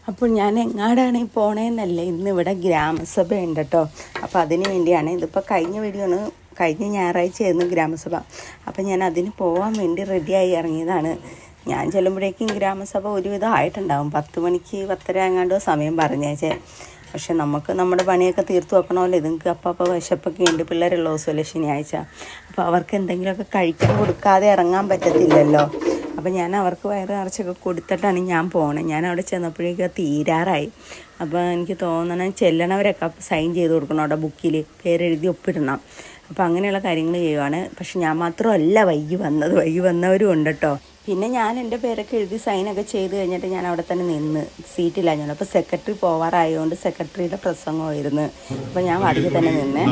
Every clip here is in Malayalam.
അപ്പോൾ ഞാൻ എങ്ങാടാണ് പോണേന്നല്ല, ഇന്നിവിടെ ഗ്രാമസഭ ഉണ്ട് കേട്ടോ. അപ്പോൾ അതിന് വേണ്ടിയാണ്, ഇതിപ്പോൾ കഴിഞ്ഞ വീഡിയോണ്, കഴിഞ്ഞ ഞായറാഴ്ചയായിരുന്നു ഗ്രാമസഭ. അപ്പോൾ ഞാൻ അതിന് പോകാൻ വേണ്ടി റെഡിയായി ഇറങ്ങിയതാണ്. ഞാൻ ചെല്ലുമ്പോഴേക്കും ഗ്രാമസഭ ഒരുവിധം ആയിട്ടുണ്ടാവും. 10 മണിക്ക് 10:30 എങ്ങാണ്ടോ സമയം പറഞ്ഞേച്ചേ. പക്ഷെ നമുക്ക് നമ്മുടെ പണിയൊക്കെ തീർത്ത് വെക്കണമല്ലോ. ഇതുങ്ങൾക്ക് അപ്പോൾ വിശപ്പൊക്കെ ഉണ്ട്, പിള്ളേരുള്ള ദിവസമല്ലേ ശനിയാഴ്ച. അപ്പോൾ അവർക്ക് എന്തെങ്കിലുമൊക്കെ കഴിക്കാൻ കൊടുക്കാതെ ഇറങ്ങാൻ പറ്റത്തില്ലല്ലോ. അപ്പോൾ ഞാൻ അവർക്ക് വയറ് നിറച്ചൊക്കെ കൊടുത്തിട്ടാണ് ഞാൻ പോണത്. ഞാൻ അവിടെ ചെന്നപ്പോഴേക്കും തീരാറായി. അപ്പോൾ എനിക്ക് തോന്നണം ചെല്ലണവരൊക്കെ സൈൻ ചെയ്ത് കൊടുക്കണം, അവിടെ ബുക്കിൽ പേരെഴുതി ഒപ്പിടണം. അപ്പോൾ അങ്ങനെയുള്ള കാര്യങ്ങൾ ചെയ്യുവാണ്. പക്ഷെ ഞാൻ മാത്രമല്ല വൈകി വന്നവരും ഉണ്ട് കേട്ടോ. പിന്നെ ഞാൻ എൻ്റെ പേരൊക്കെ എഴുതി സൈനൊക്കെ ചെയ്ത് കഴിഞ്ഞിട്ട് ഞാൻ അവിടെ തന്നെ നിന്ന് സീറ്റില്ലാഞ്ഞു. അപ്പോൾ സെക്രട്ടറി പോവാറായതുകൊണ്ട് സെക്രട്ടറിയുടെ പ്രസംഗമായിരുന്നു. അപ്പോൾ ഞാൻ വാതിൽ തന്നെ നിന്നേ.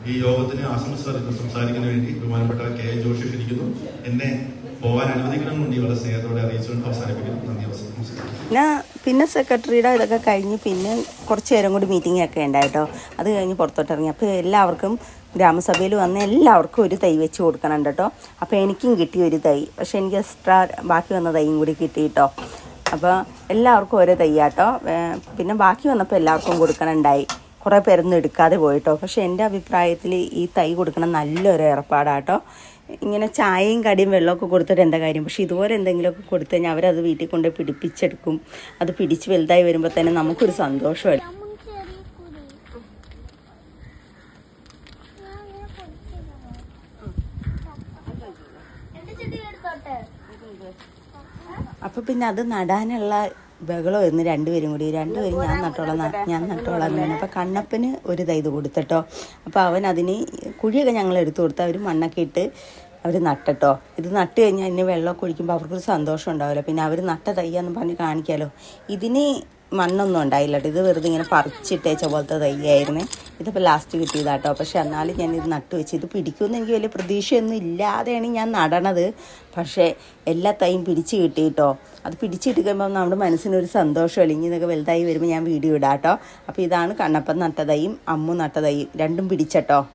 ഈ യോഗത്തിന് ആശംസ സംസാരിക്കാൻ വേണ്ടി ബഹുമാനപ്പെട്ട കെ ജോഷി ക്ഷണിക്കുന്നു. എന്നെ പോകാൻ അനുവദിക്കണമെന്നുണ്ട് വളരെ സ്നേഹത്തോടെ അറിയിച്ചുകൊണ്ട് അവസാനിപ്പിക്കുന്നു. നന്ദി. പിന്നെ സെക്രട്ടറിയുടെ ഇതൊക്കെ കഴിഞ്ഞ് പിന്നെ കുറച്ച് നേരം കൂടി മീറ്റിംഗ് ഒക്കെ ഉണ്ടായിട്ടോ. അത് കഴിഞ്ഞ് പുറത്തോട്ടിറങ്ങി. അപ്പോൾ എല്ലാവർക്കും ഗ്രാമസഭയിൽ വന്ന് എല്ലാവർക്കും ഒരു തൈ വെച്ച് കൊടുക്കണം കേട്ടോ. അപ്പോൾ എനിക്കും കിട്ടി ഒരു തൈ. പക്ഷേ എനിക്ക് എക്സ്ട്രാ ബാക്കി വന്ന തൈയും കൂടി കിട്ടി കേട്ടോ. അപ്പോൾ എല്ലാവർക്കും ഓരോ തൈയാട്ടോ. പിന്നെ ബാക്കി വന്നപ്പോൾ എല്ലാവർക്കും കൊടുക്കണുണ്ടായി. കുറേ പേരൊന്നും എടുക്കാതെ പോയിട്ടോ. പക്ഷേ എൻ്റെ അഭിപ്രായത്തിൽ ഈ തൈ കൊടുക്കണം നല്ലൊരു ഏർപ്പാടാട്ടോ. ഇങ്ങനെ ചായയും കടിയും വെള്ളമൊക്കെ കൊടുത്തിട്ട് എന്താ കാര്യം. പക്ഷേ ഇതുപോലെ എന്തെങ്കിലുമൊക്കെ കൊടുത്തു കഴിഞ്ഞാൽ അവരത് വീട്ടിൽ കൊണ്ട് പിടിപ്പിച്ചെടുക്കും. അത് പിടിച്ച് വലുതായി വരുമ്പോൾ തന്നെ നമുക്കൊരു സന്തോഷമല്ല. അപ്പോൾ പിന്നെ അത് നടാനുള്ള ബഹളമായിരുന്നു. രണ്ടുപേരും ഞാൻ നട്ടോളാം. അപ്പോൾ കണ്ണപ്പന് ഒരു തൈ കൊടുത്തിട്ടോ. അപ്പോൾ അവൻ അതിന് കുഴിയൊക്കെ ഞങ്ങൾ എടുത്തു കൊടുത്ത് അവർ മണ്ണൊക്കെ ഇട്ട് അവർ നട്ടോ. ഇത് നട്ട് കഴിഞ്ഞാൽ അതിന് വെള്ളമൊക്കെ ഒഴിക്കുമ്പോൾ അവർക്കൊരു സന്തോഷം ഉണ്ടാവില്ല. പിന്നെ അവർ നട്ട തയ്യാന്ന് പറഞ്ഞ് കാണിക്കാമല്ലോ. ഇതിന് മണ്ണൊന്നും ഉണ്ടായില്ല കേട്ടോ. ഇത് വെറുതെ ഇങ്ങനെ പറിച്ചിട്ടേച്ച പോലത്തെ തയ്യായിരുന്നു. ഇതിപ്പോൾ ലാസ്റ്റ് കിട്ടിയതാട്ടോ. പക്ഷെ എന്നാലും ഞാനിത് നട്ട് വെച്ച് ഇത് പിടിക്കുമെന്ന് എനിക്ക് വലിയ പ്രതീക്ഷയൊന്നും ഇല്ലാതെയാണ് ഞാൻ നടണത്. പക്ഷേ എല്ലാ തൈയും പിടിച്ച് കിട്ടിയിട്ടോ. അത് പിടിച്ചിട്ട് കഴിയുമ്പോൾ നമ്മുടെ മനസ്സിനൊരു സന്തോഷം. അല്ലെങ്കിൽ ഇതൊക്കെ വലുതായി വരുമ്പോൾ ഞാൻ വീഡിയോ ഇടാം കേട്ടോ. അപ്പോൾ ഇതാണ് കണ്ണപ്പൻ നട്ട തൈയും അമ്മു നട്ട തൈയും രണ്ടും പിടിച്ചട്ടോ.